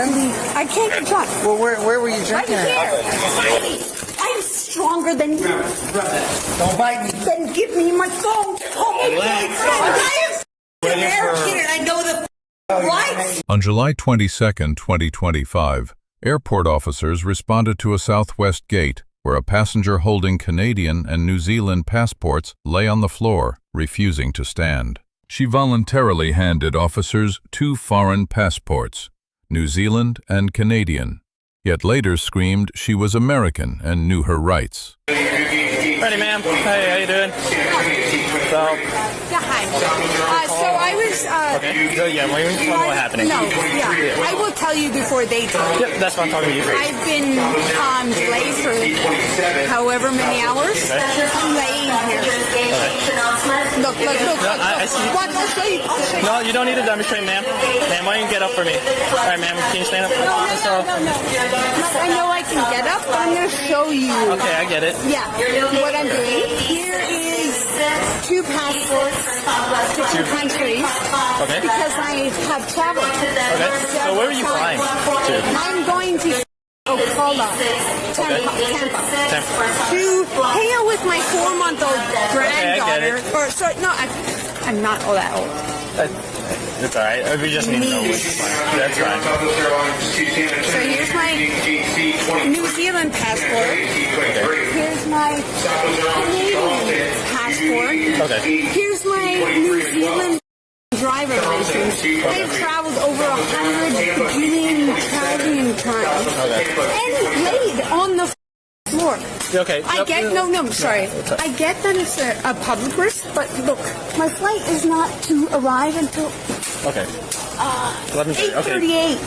legally. I can't get drunk. Well, where were you Right drinking at? here. I'm stronger than you. Don't bite me. Then give me my phone. I am an American and I know the rights. On July 22, 2025, airport officers responded to a Southwest gate where a passenger holding Canadian and New Zealand passports lay on the floor, refusing to stand. She voluntarily handed officers 2 foreign passports, New Zealand and Canadian, yet later screamed she was American and knew her rights. Ready, ma'am. Hey, how you doing? Yeah, hi. So I was... Okay. So, yeah, what's happening? No, yeah. I will tell you before they tell you. Yep, that's what I'm talking to you for. I've been delayed for however many hours. I'm laying here. Look. I see. What? I'll show you. No, you don't need to demonstrate, ma'am. Ma'am, why don't you get up for me? All right, ma'am, can you stand up? No. I know I can get up, but I'm going to show you. Okay, I get it. Yeah, what I'm doing. Here is 2 passports to 2 countries. Okay. Because I have traveled. Okay. So where are you flying to? I'm going to Tampa. To hang out with my 4-month-old granddaughter. I'm not all that old. It's all right. We just need to know which one. That's fine. So here's my New Zealand passport. Here's my Canadian passport. Okay. Here's my New Zealand driver license. I've traveled over 100 billion traveling times. And laid on the floor. Okay. I get that it's a public risk, but look, my flight is not to arrive until Okay. 8:38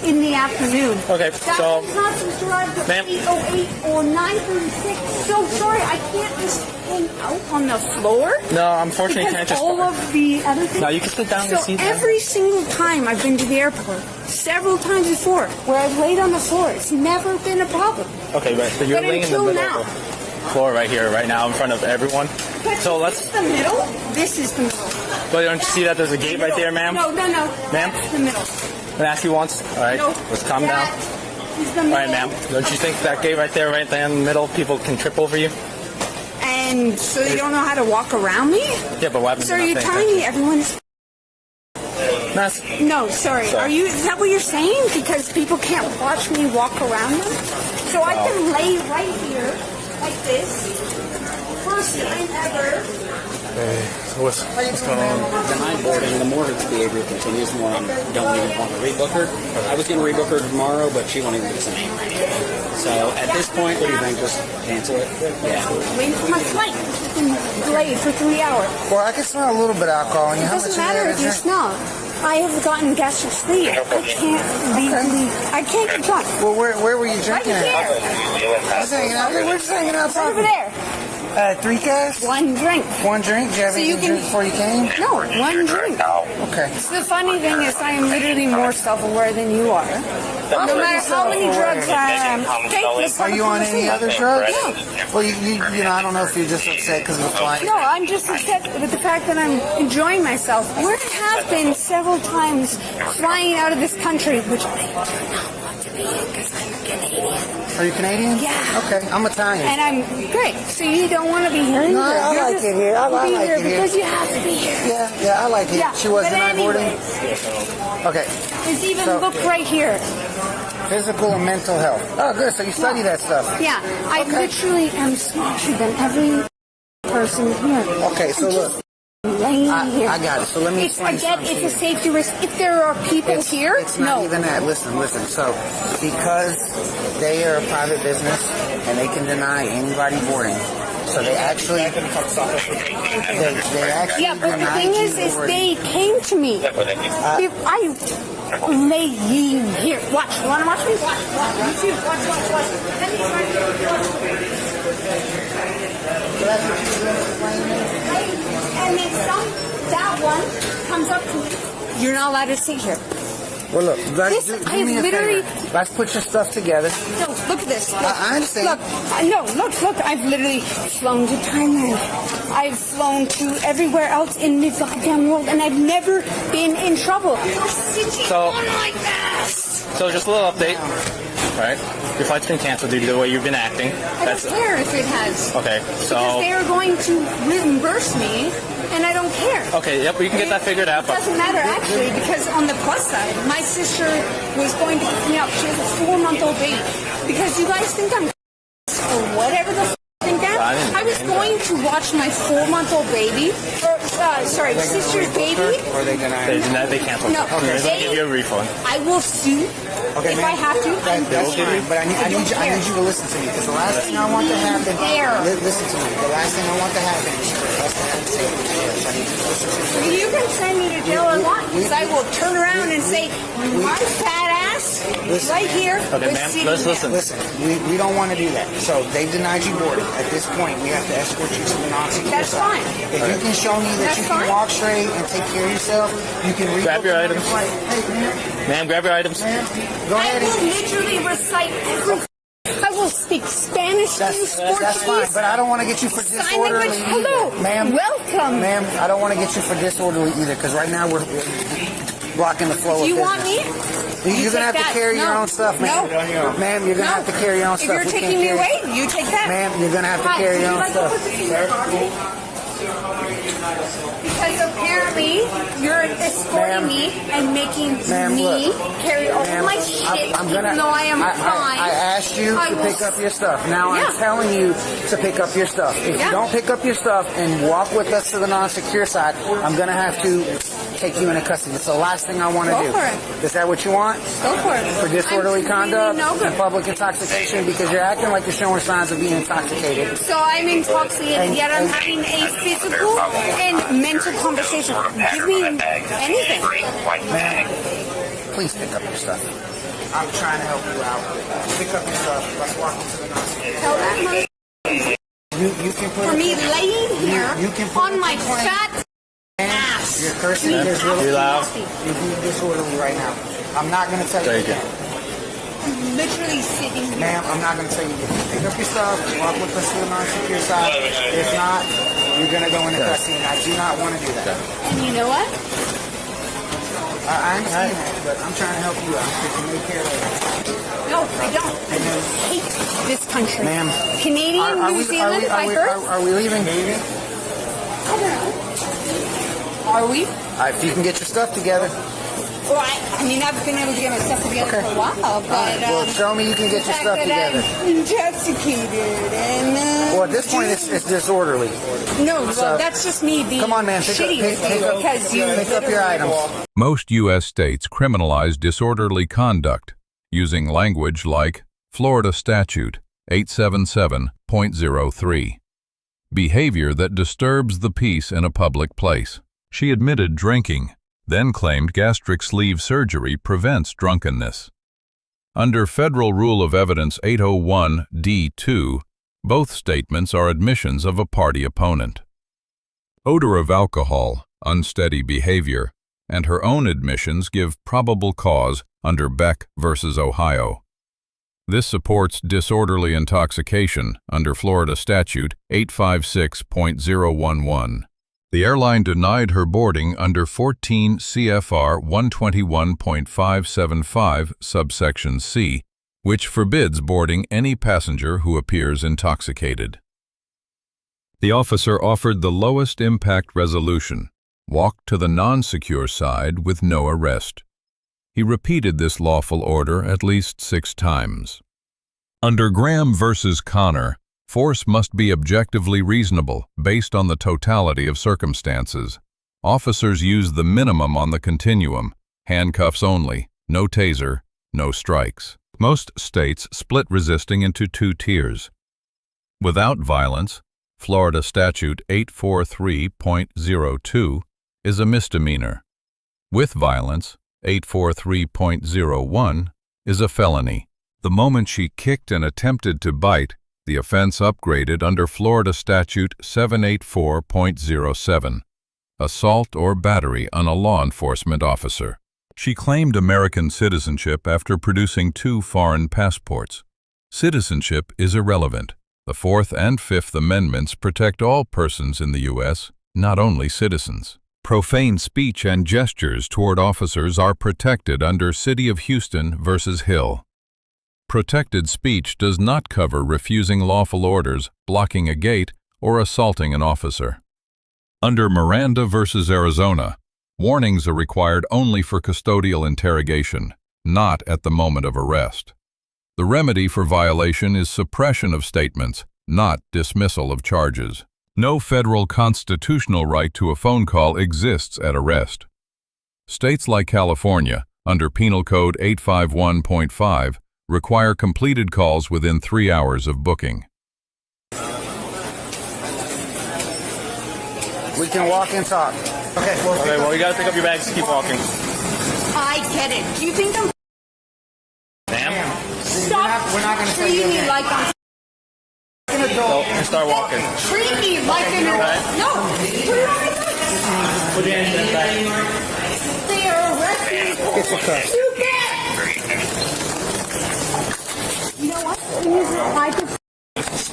in the afternoon. Okay, That so... is not supposed to arrive until Ma'am. 8:08 or 9:36. So sorry, I can't just hang out on the floor. No, unfortunately, you can't Because just... all of the other things. No, you can sit down So and see them. every single time I've been to the airport, several times before, where I've laid on the floor, it's never been a problem. Okay, right. So you're But laying in the until middle now. of the floor right here, right now, in front of everyone. But So this is the middle. This is the middle. But don't you see that there's a gate right there, ma'am? No. Ma'am? That's the middle. Can I ask you once? All right. No. Let's calm down. That is the All middle. right, ma'am. Don't you think that gate right there in the middle, people can trip over you? And so you don't know how to walk around me? Yeah, but what happens So if are you you're not telling paying me everyone is... attention? No, sorry. Is that what you're saying? Because people can't watch me walk around them? So I can lay right here, like this. First time ever. Hey, what's going on? Denied boarding, the more her behavior continues, the more I don't even want to rebook her. I was going to rebook her tomorrow, but she won't even do the same. So at this point, what do you think? Just cancel it? Yeah. Waiting for my flight. It's been delayed for 3 hours. Well, I can smell a little bit of alcohol in you. It How doesn't much matter is if you that? smell. I have gotten gastric-sleeve. I can't get drunk. Well, where were you Right drinking at? here. Just hanging out there. We're just hanging out Right over talking. there. 3 guys? 1 drink. 1 drink? Did you have So anything you to can- drink before you came? No, 1 drink. Okay. The funny thing is I am literally more self-aware than you are. No matter how many drugs I take. Are you on any other drugs? No. Well, you know, I don't know if you're just upset because of the flight. No, I'm just upset with the fact that I'm enjoying myself. Where I have been several times flying out of this country, which I do not want to be in because I'm Canadian. Are you Canadian? Yeah. Okay, I'm Italian. And I'm great. So you don't want to be here either. No, I You're like just it here. I be like here it here. because you have to be here. Yeah, I like it. Yeah, She was but denied boarding? anyways, Okay. There's even So- a book right here. Physical and mental health. Oh, good. So you study that stuff. Yeah, I literally am smarter than every person here. Okay, so look. Laying here. I got it. So let me explain something to it's you. a safety risk. If there are people here, It's not no. even that. Listen. So, because they are a private business and they can deny anybody boarding, so they actually Yeah, but the denied thing you is boarding. they came to me. If I laying here. Watch. You want to watch me? Watch. You too. Watch. Let me try And then that one comes up to me. You're not allowed to sit here. Well, look, let's This- do I have me a literally- favor. Let's put your stuff together. No, look at this. Look, I understand. Look. I've literally flown to Thailand. I've flown to everywhere else in the goddamn world, and I've never been in trouble. Sitting So- on my ass. So just a little update. Right? Your flight's been canceled due to the way you've been acting. I don't care if it has. Okay, so... Because they are going to reimburse me, and I don't care. Okay, yep, we can get that figured out. It doesn't matter, actually, because on the plus side, my sister was going to pick me up. She has a 4-month-old baby. Because you guys think I'm or whatever the think that. I was going to watch my 4-month-old baby, or, sister's baby. Or they deny? They canceled. No, okay, they'll give you a refund. I will sue if I have to. That's fine, but I need you to listen to me, because the last thing I want to happen. Listen to me. The last thing I want to happen is for us to have safety. I need you to listen to me. You can send me to jail or not, because I will turn around and say, my fat ass right here. Okay, ma'am, let's listen. Listen, we don't want to do that. So they denied you boarding. At this point, we have to escort you to the non-secure That's side. fine. If you can show me that you can walk straight and take care of yourself, you can grab your items. Hey, ma'am, grab your items. Go ahead. I will literally recite everything. I will speak Spanish to you, Portuguese. That's fine, but I don't want to get you for disorderly. Hello, ma'am. Welcome, ma'am. I don't want to get you for disorderly either, because right now we're blocking the flow. Do you of want me? You're gonna have to carry your own stuff, ma'am. No. Ma'am, you're gonna have to carry your own stuff. If you're taking me away, you take that. Ma'am, you're gonna have to carry your own stuff. Because apparently you're escorting me and making me carry all my shit, even though I am fine. I asked you to pick up your stuff. Now I'm telling you to pick up your stuff. If you don't pick up your stuff and walk with us to the non-secure side, I'm gonna have to take you into custody. It's the last thing I want to do. Go for it. Is that what you want? Go for it. For disorderly conduct really and public intoxication, because you're acting like you're showing signs of being intoxicated. So I'm intoxicated, yet I'm having a physical and mental conversation. Give me anything. Man, please pick up your stuff. I'm trying to help you out. Pick up your stuff. Let's walk into the non-secure. Tell that mother You can put for me laying here you can put on my fat ass. You're cursing. You're loud. You're being disorderly right now. I'm not going to tell you again. I'm literally sitting here. Ma'am, I'm not going to tell you again. Pick up your stuff. Walk with us to the non-secure side. If not, you're going to go into custody, and I do not want to do that. And you know what? I understand that, but I'm trying to help you out. You can make care later. No, I don't. I hate this country. Ma'am. Canadian, New Zealand, by birth? Are we leaving? I don't know. Are we? If you can get your stuff together. Well, I mean, I've been able to get my stuff together for a while, but... Well, show me you can get your stuff together. I'm intoxicated and... Well, at this point, it's disorderly. No, well, that's just me being Come on, man. shitty because you pick up your items. Most U.S. states criminalize disorderly conduct using language like Florida Statute 877.03, behavior that disturbs the peace in a public place. She admitted drinking, then claimed gastric sleeve surgery prevents drunkenness. Under Federal Rule of Evidence 801 D2, both statements are admissions of a party opponent. Odor of alcohol, unsteady behavior, and her own admissions give probable cause under Beck v. Ohio. This supports disorderly intoxication under Florida Statute 856.011. The airline denied her boarding under 14 CFR 121.575 subsection C, which forbids boarding any passenger who appears intoxicated. The officer offered the lowest impact resolution, walk to the non-secure side with no arrest. He repeated this lawful order at least 6 times. Under Graham v. Connor, force must be objectively reasonable based on the totality of circumstances. Officers use the minimum on the continuum, handcuffs only, no taser, no strikes. Most states split resisting into 2 tiers. Without violence, Florida Statute 843.02 is a misdemeanor. With violence, 843.01 is a felony. The moment she kicked and attempted to bite, the offense upgraded under Florida Statute 784.07, assault or battery on a law enforcement officer. She claimed American citizenship after producing 2 foreign passports. Citizenship is irrelevant. The 4th and 5th Amendments protect all persons in the U.S., not only citizens. Profane speech and gestures toward officers are protected under City of Houston versus Hill. Protected speech does not cover refusing lawful orders, blocking a gate, or assaulting an officer. Under Miranda versus Arizona, warnings are required only for custodial interrogation, not at the moment of arrest. The remedy for violation is suppression of statements, not dismissal of charges. No federal constitutional right to a phone call exists at arrest. States like California, under Penal Code 851.5, require completed calls within 3 hours of booking. We can walk and talk. Okay, well, you gotta pick up your bags and keep walking. I get it. Do you think I'm... Ma'am? Stop we're not gonna tell you treating me that. like I'm an adult. And start walking. Treat me like an adult. No. Put your hands back. They are arresting me. Get your cuffs. You get. You know what? I could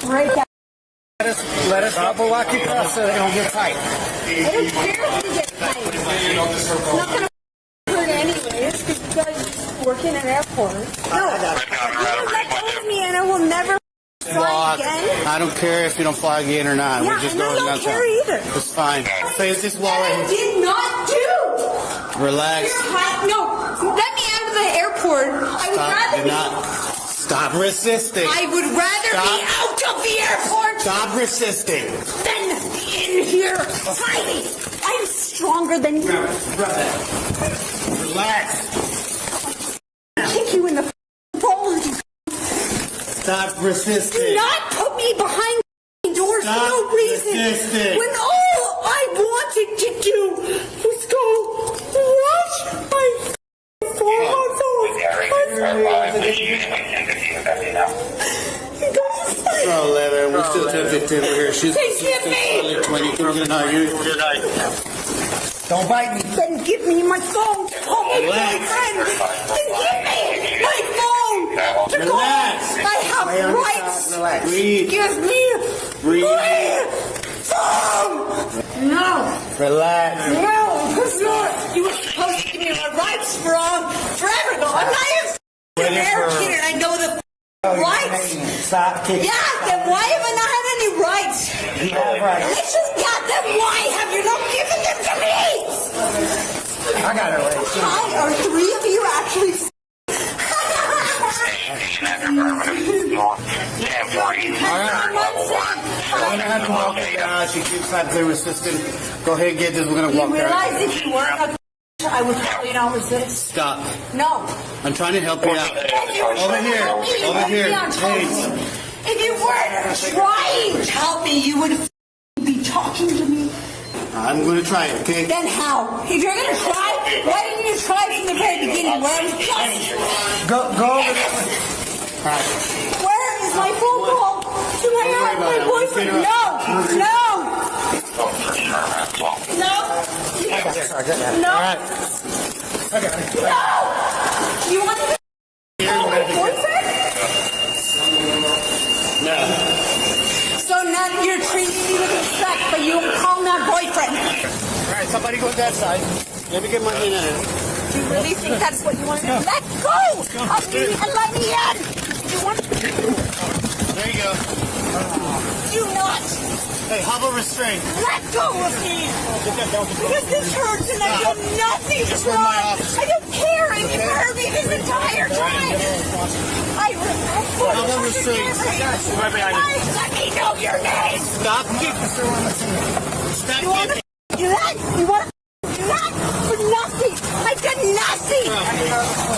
break out. Let us double lock your cuffs so they don't get tight. I don't care if you get tight. It's not going to hurt anyways because you guys work in an airport. No. You let go of me and I will never fly again. I don't care if you don't fly again or not. Yeah, We're just and I going don't downtown. care either. It's fine. Face this wall I right here. did not do. Relax. No, let me out of the airport. I would rather be. Stop resisting. I would rather be out of the airport Stop resisting. than in here fighting. I'm stronger than you. Relax. Kick you in the balls. Stop resisting. Do not put me behind doors for no reason. Resisting. When all I wanted to do was go watch my 4-month-old. Oh, Leather, we're still tempted to here. She's Give me. 20. No, you. Don't bite me. Then give me my phone to call my boyfriend. Then give me my phone to call. Relax. I have rights. Relax. Breathe. Give me my phone. No. Relax. No, because you were supposed to give me my rights forever though. I'm not even American and I know the rights. Stop kicking. Yeah, then why have I not had any rights? You have rights. I just got them. Why have you not given them to me? I got it right. Why are 3 of you actually? We're gonna have to walk it down. She keeps not clear resistant. Go ahead and get this. We're gonna walk You there. realize if you weren't a I would probably not resist. Stop. No. I'm trying to help you out. Over here. Over here. Hey. If you weren't trying to help me, you would be talking to me. I'm gonna try it, okay? Then how? If you're gonna try, why didn't you try from the very beginning? Where I was just. Go over there. Right. Where is my phone call to my boyfriend? No. No. I got that. No. All right. I got it. No! You want to call my boyfriend? No. So now you're treating me with respect, but you won't call my boyfriend. All right, somebody go that side. Let me get my hand in it. Do you really think that's what you want to do? Let go of me and let me in! You want to... There you go. Do not Hey, how about restraint? let go of me! Because this hurts and I've done nothing Just from my wrong. office. I don't care and you've hurt me this entire time. How about restraint? Right behind you. Let me know your name! Stop kicking. Stop You want to kicking. do that? You want to do that? For nothing! I've done nothing!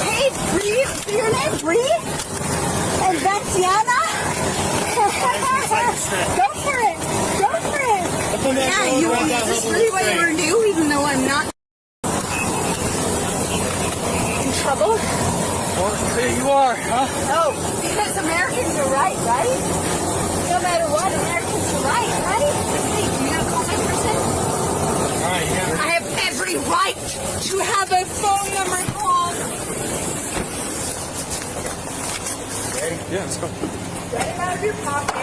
Hey, Bree, your name Bree? And that's Yana? Go for it! Go for it! Yeah, you want this is really what you want to do, even though I'm not in trouble? Well, there you are, huh? No, because Americans are right? No matter what, Americans are right? Hey, you gonna call my person? All right, yeah. I have every right to have a phone number called. Yeah, let's go. Get it out of your pocket.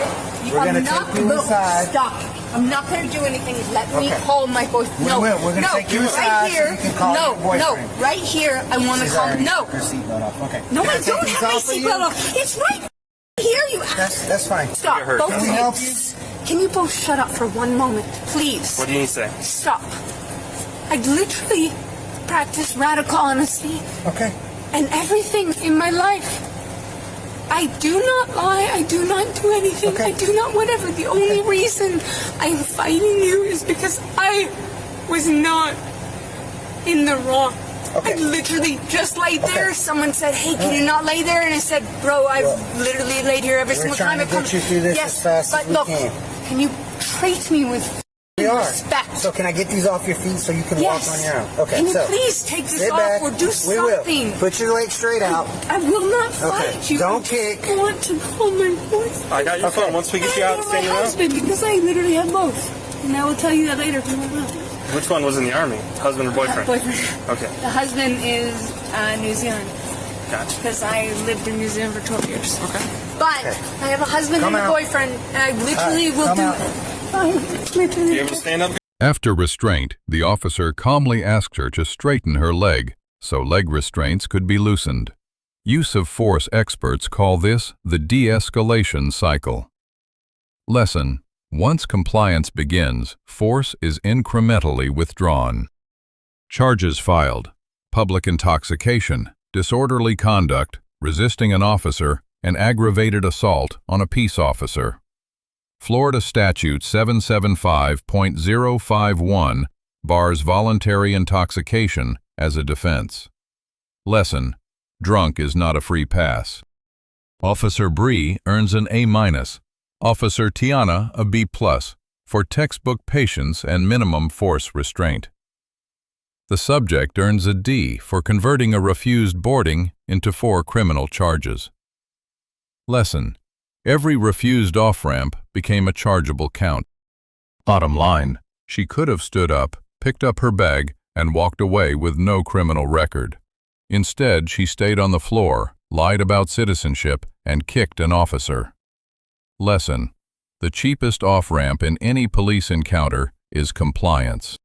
We're gonna take you inside. Stop. I'm not going to do anything. Let me call my boyfriend. No, We're going to take you aside so you can call your boyfriend. Right here. I want to call. No. Your seatbelt off. Okay. No, Can I don't take have my these off of you? seatbelt off. It's right here. You. That's fine. Stop. Both Can of we you. help you? Can you both shut up for one moment, please? What do you need to say? Stop. I literally practice radical honesty. Okay. And everything in my life. I do not lie. I do not do anything. Okay. I do not whatever. The only reason I'm fighting you is because I was not in the wrong. Okay. I literally just laid there. Someone said, "Hey, can you not lay there?" And I said, "Bro, I've literally laid here every single time We're I trying come." to get you through this yes, as fast but as we look, can. you treat me with We are. respect? So can I get these off your feet so you can walk on your own? Okay. Can you so please take this sit off back. or do We something? will. Put your legs straight out. I will not fight Okay. you. Don't I kick. just want to call my boyfriend. I got your phone. Once we get you out, And stand my around. husband, because I literally have both. And I will tell you that later if you want to know. Which one was in the Army? Husband or boyfriend? Boyfriend. Okay, The husband is New Zealand gotcha. because I lived in New Zealand for 12 years. Okay. But I have a husband Come and a out. boyfriend, and I literally will come do. out. I literally. You able to stand up? After restraint, the officer calmly asked her to straighten her leg so leg restraints could be loosened. Use of force experts call this the de-escalation cycle. Lesson: once compliance begins, force is incrementally withdrawn. Charges filed: public intoxication, disorderly conduct, resisting an officer, and aggravated assault on a peace officer. Florida Statute 775.051 bars voluntary intoxication as a defense. Lesson: drunk is not a free pass. Officer Bree earns an A-, Officer Tiana a B+, for textbook patience and minimum force restraint. The subject earns a D for converting a refused boarding into 4 criminal charges. Lesson: every refused off-ramp became a chargeable count. Bottom line, she could have stood up, picked up her bag, and walked away with no criminal record. Instead, she stayed on the floor, lied about citizenship, and kicked an officer. Lesson: the cheapest off-ramp in any police encounter is compliance.